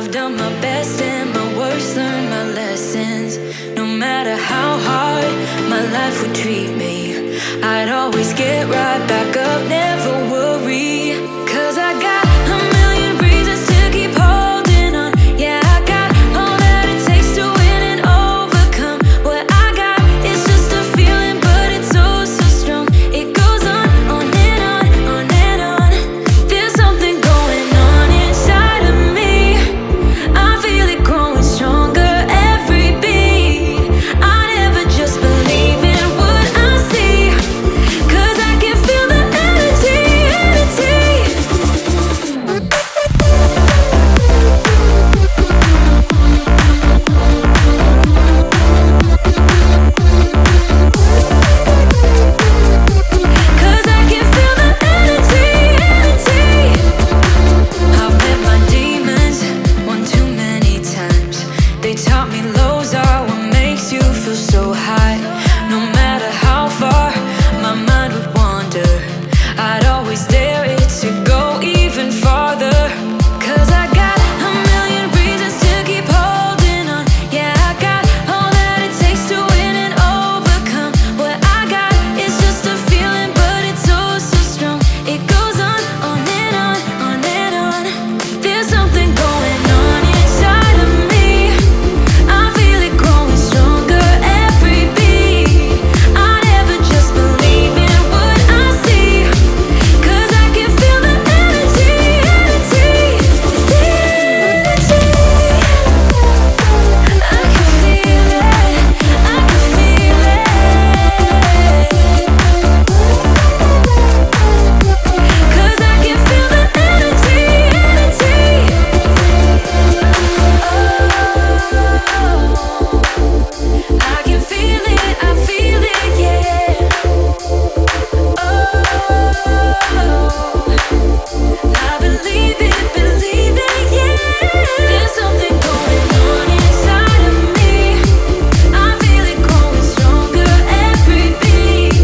I've done my best and my worst, learned my lessons. No matter how hard my life would treat me, I'd always get right back up, never worry. 'Cause I got a million reasons to keep holding on. Yeah, I got all that it takes to win and overcome. What I got is just a feeling, but it's oh so strong. It goes on and on, on and on. There's something going on inside of me. I feel it growing stronger every beat. I never just believe in what I see, 'cause I can feel the energy, energy. Cause I can feel the energy, energy. I've met my demons one too many times. They taught me lows are what makes you feel so high. No matter how far my mind would wander, I'd always dare it to go even farther. 'Cause I got a million reasons to keep holding on. Yeah, I got all that it takes to win and overcome. What I got is just a feeling, but it's oh so strong. It goes on and on, on and on. There's something going on inside of me. I feel it growing stronger every beat. I never just believe in what I see, 'cause I can feel the energy, energy, the energy. I can feel it, I can feel it. 'Cause I can feel the energy, energy. Oh, I can feel it, I feel it, yeah. Oh, I believe it, yeah. There's something going on inside of me. I feel it growing stronger every beat.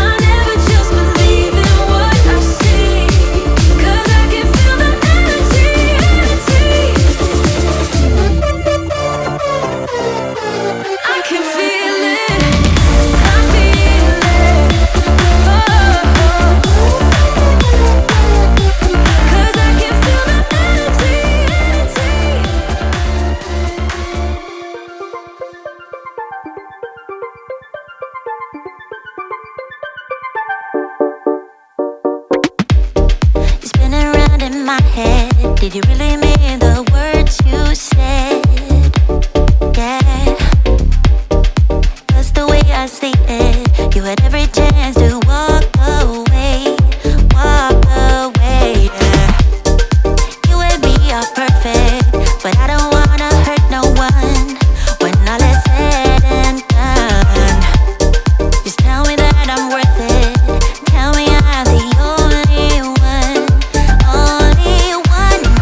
I never just believe in what I see, 'cause I can feel the energy, energy. I can feel it, I feel it. Oh, 'cause I can feel the energy, energy. You're spinning around in my head. Did you really mean the words you said? Yeah, 'cause the way I see it, you had every chance to walk away, yeah. You and me are perfect, but I don't wanna hurt no one when all is said and done. Just tell me that I'm worth it. Tell me I'm the only one,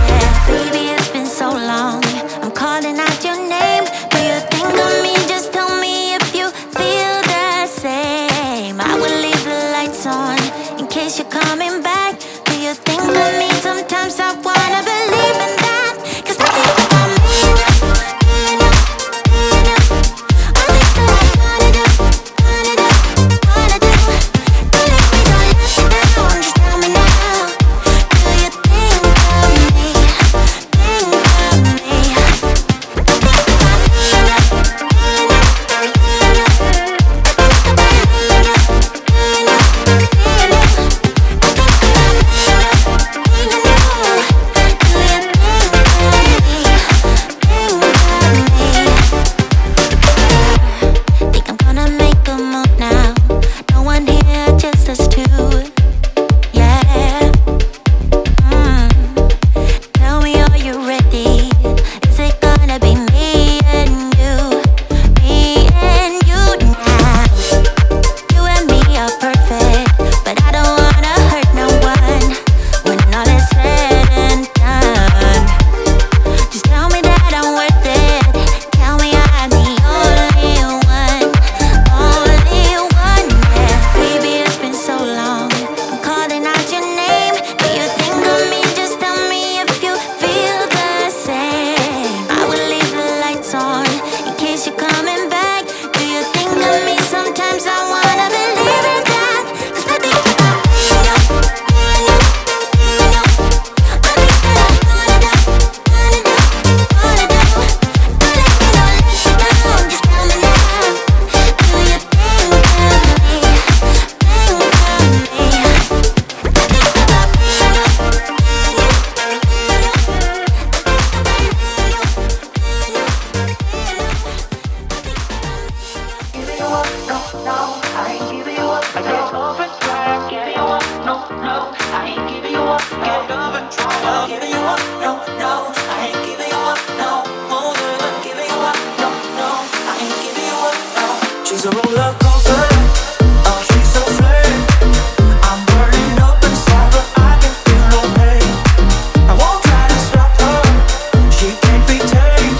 yeah. Baby, it's been so long. I'm calling out your name. Do you think of me? Just tell me if you feel the same. I will leave the lights on in case you're coming back. Do you think of me? Sometimes I wanna believe in that. 'Cause I think about me and you, me and you, me and you. All things that I wanna do, wanna do, wanna do. Don't leave me, don't let me down. Just tell me now. Do you think of me? Think of me? Think about me and you, me and you, me and you. Think about me and you, me and you, me and you. I think about me and you, me and you. no, I ain't giving you up. Get up and try to giving you up. No, no, I ain't giving you up. No, more than giving you up. No, no, I ain't giving you up. No. She's a roller coaster. Oh, she's so flirty. I'm burning up inside, but I can feel no pain. I won't try to stop her. She can't be tamed.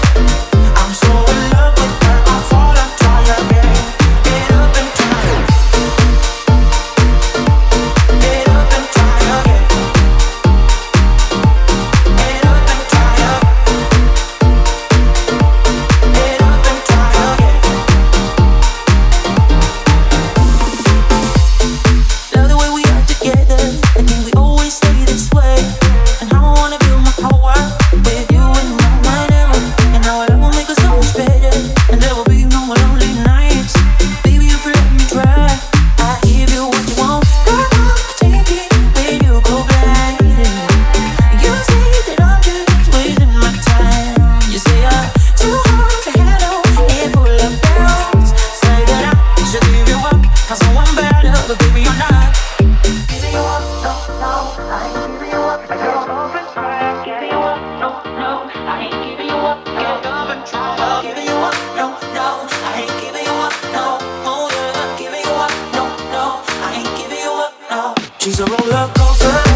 I'm so in love with her. I fall and try again. Get up and try. Get up and try again. Get up and try again. Get up and try again. Love the way we are together. I think we always stay this way. And how I wanna build my whole world with you and no one ever. And how love will make us so much better. And there will be no more lonely nights. Baby, if you let me try, I give you what you want. Girl, I'll take it when you go blind. You say that I'm just wasting my time. You say I'm too hard to handle and full of doubts. Say that I should give you up, 'cause I'm one better, but baby you're not. Giving you up, no, no, I ain't giving you up. Get up and try, giving you up, no, no, I ain't giving you up. Get up and try, giving you up, no, no, I ain't giving you up, no, more than giving you up, no, no, I ain't giving you up, no. She's a roller coaster.